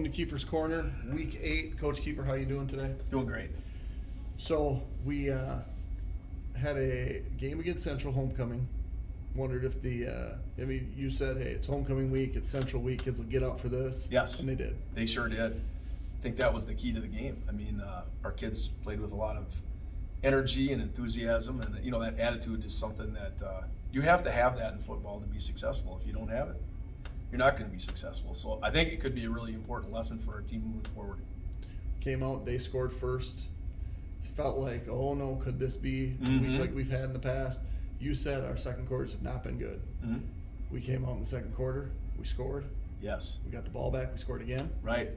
Welcome to Keefer's Corner, Week 8. Coach Keefer, how you doing today? Doing great. So we had a game against Central homecoming. Wondered if you said, hey, it's homecoming week, it's Central week, kids will get out for this. Yes. And they did. They sure did. I think that was the key to the game. I mean, our kids played with a lot of energy and enthusiasm, and that attitude is something that you have to have that in football to be successful. If you don't have it, you're not going to be successful. So I think it could be a really important lesson for our team moving forward. Came out, they scored first. Felt like, oh no, could this be a week like we've had in the past? You said our second quarters have not been good. Mm-hmm. We came out in the second quarter, we scored. Yes. We got the ball back, we scored again. Right.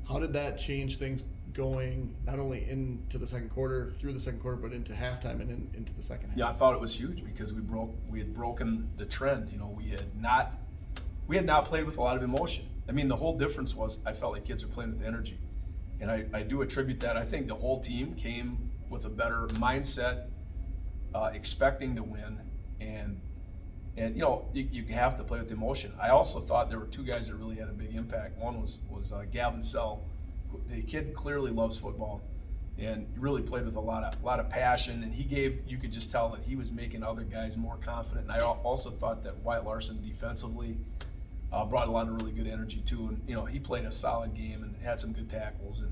How did that change things going not only into the second quarter, through the second quarter, but into halftime and into the second half? Yeah, I thought it was huge because we had broken the trend. We had not played with a lot of emotion. I mean, the whole difference was I felt like kids were playing with energy. And I do attribute that. I think the whole team came with a better mindset, expecting to win, and you have to play with emotion. I also thought there were two guys that really had a big impact. One was Gavin Sell. The kid clearly loves football, and really played with a lot of passion. And you could just tell that he was making other guys more confident. And I also thought that Wyatt Larson defensively brought a lot of really good energy too. And he played a solid game and had some good tackles.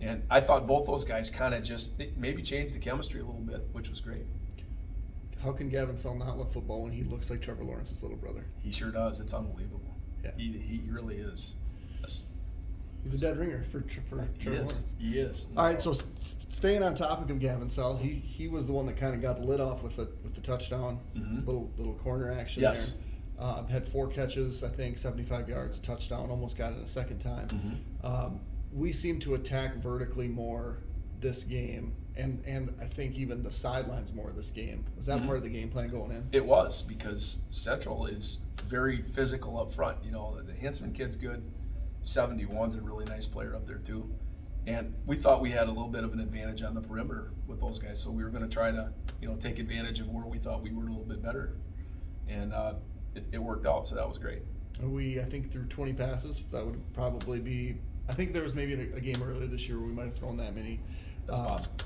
And I thought both those guys kind of just maybe changed the chemistry a little bit, which was great. How can Gavin Sell not love football when he looks like Trevor Lawrence's little brother? He sure does. It's unbelievable. Yeah. He really is. He's a dead ringer for Trevor Lawrence. He is. All right, so staying on topic of Gavin Sell, he was the one that kind of got the lid off with the touchdown, little corner action there. Had 4 catches, I think, 75 yards, a touchdown, almost got it a second time. We seem to attack vertically more this game, and I think even the sidelines more this game. Was that part of the game plan going in? It was, because Central is very physical up front. The Hintzman kid's good. 71's a really nice player up there too. And we thought we had a little bit of an advantage on the perimeter with those guys, so we were going to try to take advantage of where we thought we were a little bit better. And it worked out, so that was great. I think threw 20 passes. That would probably be. I think there was maybe a game earlier this year where we might have thrown that many. That's possible.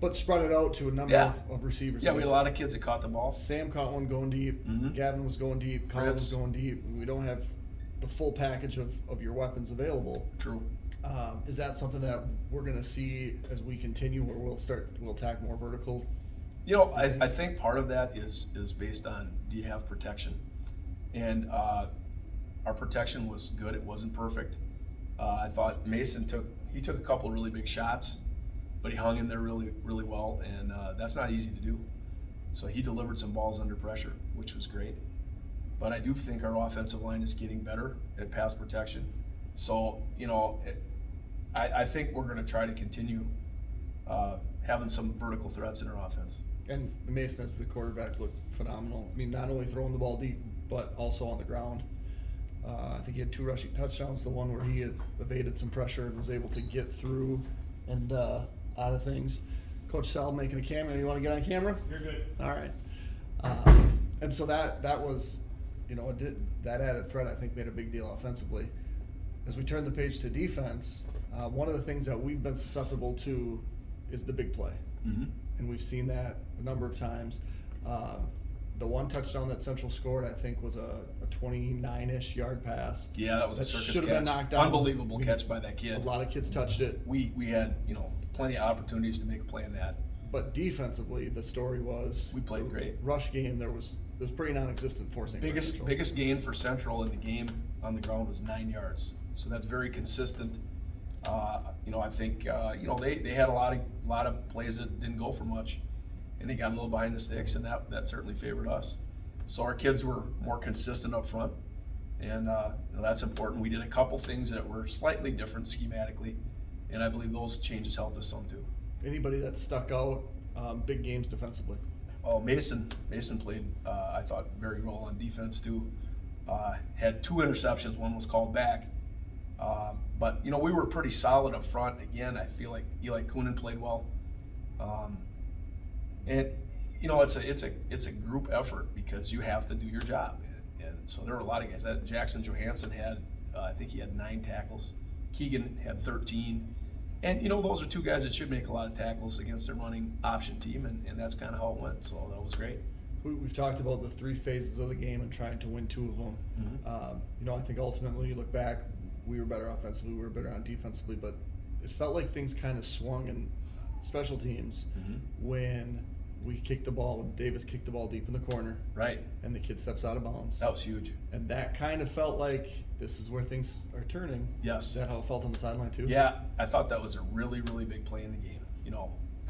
But spread it out to a number of receivers. Yeah, we had a lot of kids that caught the ball. Sam caught one going deep. Gavin was going deep. Colin was going deep. We don't have the full package of your weapons available. True. Is that something that we're going to see as we continue, where we'll attack more vertical? I think part of that is based on, do you have protection? And our protection was good. It wasn't perfect. I thought Mason took a couple really big shots, but he hung in there really, really well, and that's not easy to do. So he delivered some balls under pressure, which was great. But I do think our offensive line is getting better at pass protection. So, I think we're going to try to continue having some vertical threats in our offense. And Mason, as the quarterback, looked phenomenal. I mean, not only throwing the ball deep, but also on the ground. I think he had 2 rushing touchdowns, the one where he had evaded some pressure and was able to get through and out of things. Coach Sal making a camera. You want to get on camera? You're good. All right. And so that was, that added threat, I think, made a big deal offensively. As we turn the page to defense, one of the things that we've been susceptible to is the big play. And we've seen that a number of times. The one touchdown that Central scored, I think, was a 29-ish yard pass. Yeah, that was a circus catch. Should have been knocked down. Unbelievable catch by that kid. A lot of kids touched it. We had plenty of opportunities to make a play in that. But defensively, the story was we played great. Rush game, there was pretty non-existent forcing. Biggest gain for Central in the game on the ground was 9 yards. So that's very consistent. I think they had a lot of plays that didn't go for much, and they got a little behind the sticks, and that certainly favored us. So our kids were more consistent up front, and that's important. We did a couple things that were slightly different schematically, and I believe those changes helped us some too. Anybody that stuck out big games defensively? Oh, Mason played, I thought, very well on defense too. Had 2 interceptions. One was called back. But we were pretty solid up front. Again, I feel like Eli Coonan played well. And it's a group effort because you have to do your job. And so there were a lot of guys. That Jackson Johansson had I think he had 9 tackles. Keegan had 13. And, those are 2 guys that should make a lot of tackles against their running option team, and that's kind of how it went. So that was great. We've talked about the 3 phases of the game and trying to win 2 of them. Mm-hmm. I think ultimately you look back, we were better offensively, we were better on defensively, but it felt like things kind of swung in special teams when we kicked the ball, when Davis kicked the ball deep in the corner. Right. And the kid steps out of bounds. That was huge. And that kind of felt like this is where things are turning. Yes. Is that how it felt on the sideline too? Yeah, I thought that was a really, really big play in the game.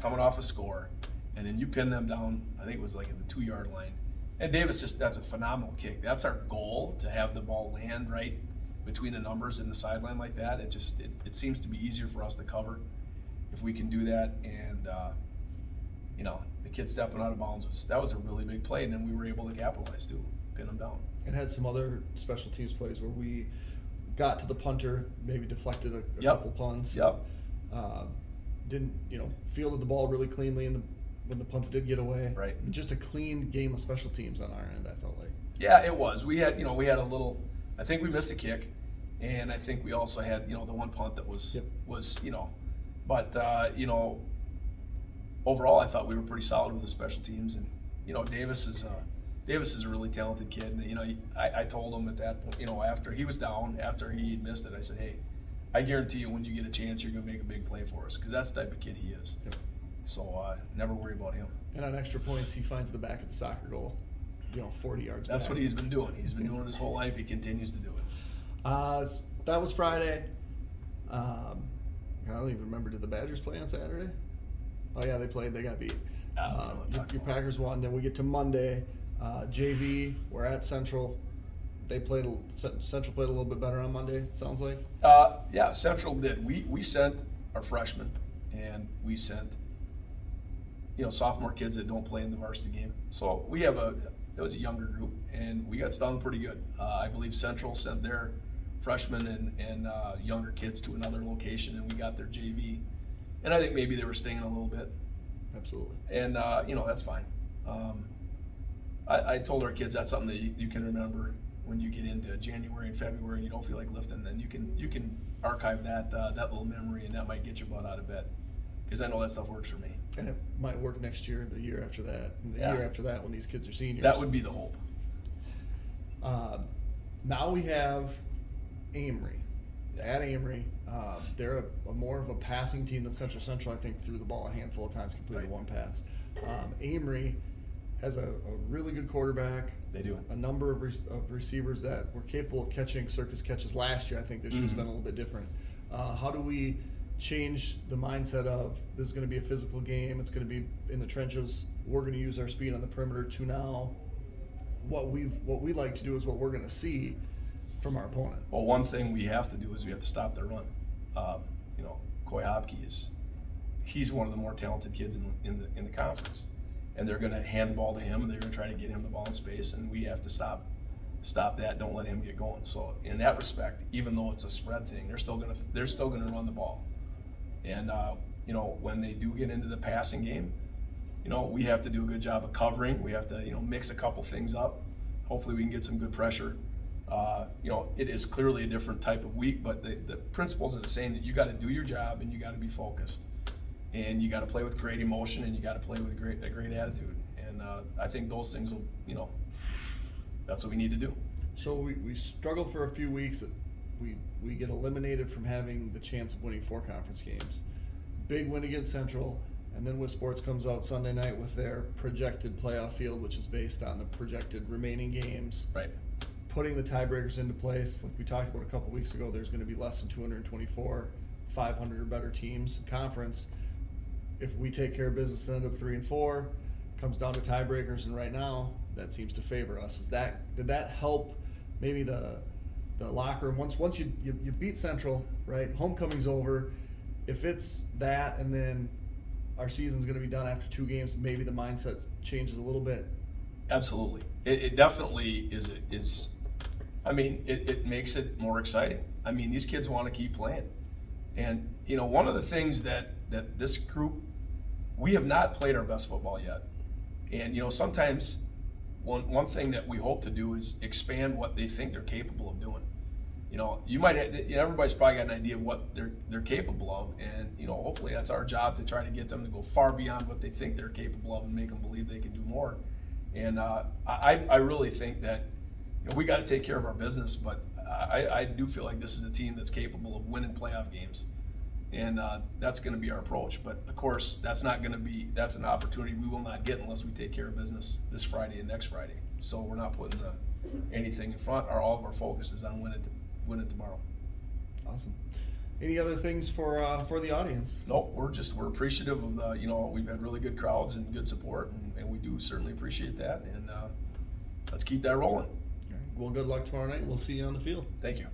Coming off a score, and then you pin them down, I think it was like at the 2-yard line. And Davis that's a phenomenal kick. That's our goal, to have the ball land right between the numbers and the sideline like that. It seems to be easier for us to cover if we can do that. And, the kid stepping out of bounds, that was a really big play. And then we were able to capitalize too, pin them down. And had some other special teams plays where we got to the punter, maybe deflected a couple punts. Yep. Didn't, fielded the ball really cleanly when the punts did get away. Right. Just a clean game of special teams on our end, I felt like. Yeah, it was. We had, a little, I think we missed a kick, and I think we also had, the one punt that was, but, overall I thought we were pretty solid with the special teams. And, Davis is a really talented kid. And, I told him at that point, after he was down, after he had missed it, I said, hey, I guarantee you when you get a chance, you're going to make a big play for us, because that's the type of kid he is. Yep. So never worry about him. And on extra points, he finds the back of the soccer goal, 40 yards That's back. what he's been doing. He's been doing his whole life. He continues to do it. That was Friday. I don't even remember, did the Badgers play on Saturday? Oh yeah, they played. They got beat. Your Packers won. Then we get to Monday. JV, we're at Central. Central played a little bit better on Monday, it sounds like. Yeah, Central did. We sent our freshmen, and we sent sophomore kids that don't play in the varsity game. So it was a younger group, and we got stung pretty good. I believe Central sent their freshmen and younger kids to another location, and we got their JV. And I think maybe they were stinging a little bit. Absolutely. And that's fine. I told our kids that's something that you can remember when you get into January and February and you don't feel like lifting. Then you can archive that little memory, and that might get your butt out of bed, because I know that stuff works for me. And it might work next year, the year after that, and the year after that when these kids are seniors. That would be the hope. Now we have Amery. At Amery, they're a more of a passing team than Central. I think threw the ball a handful of times, completed one pass. Amery has a really good quarterback. They do. A number of receivers that were capable of catching circus catches last year. I think this year's been a little bit different. How do we change the mindset of this is going to be a physical game, it's going to be in the trenches, we're going to use our speed on the perimeter, to now what we like to do is what we're going to see from our opponent? Well, one thing we have to do is we have to stop their run. Coy Hopke he's one of the more talented kids in the conference, and they're going to hand the ball to him, and they're going to try to get him the ball in space, and we have to stop that. Don't let him get going. So in that respect, even though it's a spread thing, they're still going to run the ball. And when they do get into the passing game, we have to do a good job of covering. We have to mix a couple things up. Hopefully we can get some good pressure. It is clearly a different type of week, but the principles are the same, that you got to do your job and you got to be focused, and you got to play with great emotion, and you got to play with a great attitude. And I think those things will, that's what we need to do. So we struggled for a few weeks. We get eliminated from having the chance of winning 4 conference games. Big win against Central, and then Sports comes out Sunday night with their projected playoff field, which is based on the projected remaining games. Right. Putting the tiebreakers into place, like we talked about a couple weeks ago, there's going to be less than 224 500 or better teams in conference. If we take care of business and end up 3-4, comes down to tiebreakers, and right now that seems to favor us. Did that help maybe the locker room once you beat Central, right? Homecoming's over. If it's that, and then our season's going to be done after 2 games, maybe the mindset changes a little bit. Absolutely, it definitely is. I mean, it makes it more exciting. I mean, these kids want to keep playing, and one of the things that this group, we have not played our best football yet, and sometimes one thing that we hope to do is expand what they think they're capable of doing. you know, you might have, you know, everybody's probably got an idea of what they're capable of, and you know, hopefully that's our job to try to get them to go far beyond what they think they're capable of and make them believe they can do more. And I really think that, you know, we got to take care of our business, but I do feel like this is a team that's capable of winning playoff games, and that's going to be our approach. But of course, that's an opportunity we will not get unless we take care of business this Friday and next Friday. So we're not putting anything in front. All of our focus is on winning tomorrow. Awesome. Any other things for the audience? Nope, we're appreciative of the, you know, we've had really good crowds and good support, and we do certainly appreciate that. And let's keep that rolling. Well, good luck tomorrow night. We'll see you on the field. Thank you.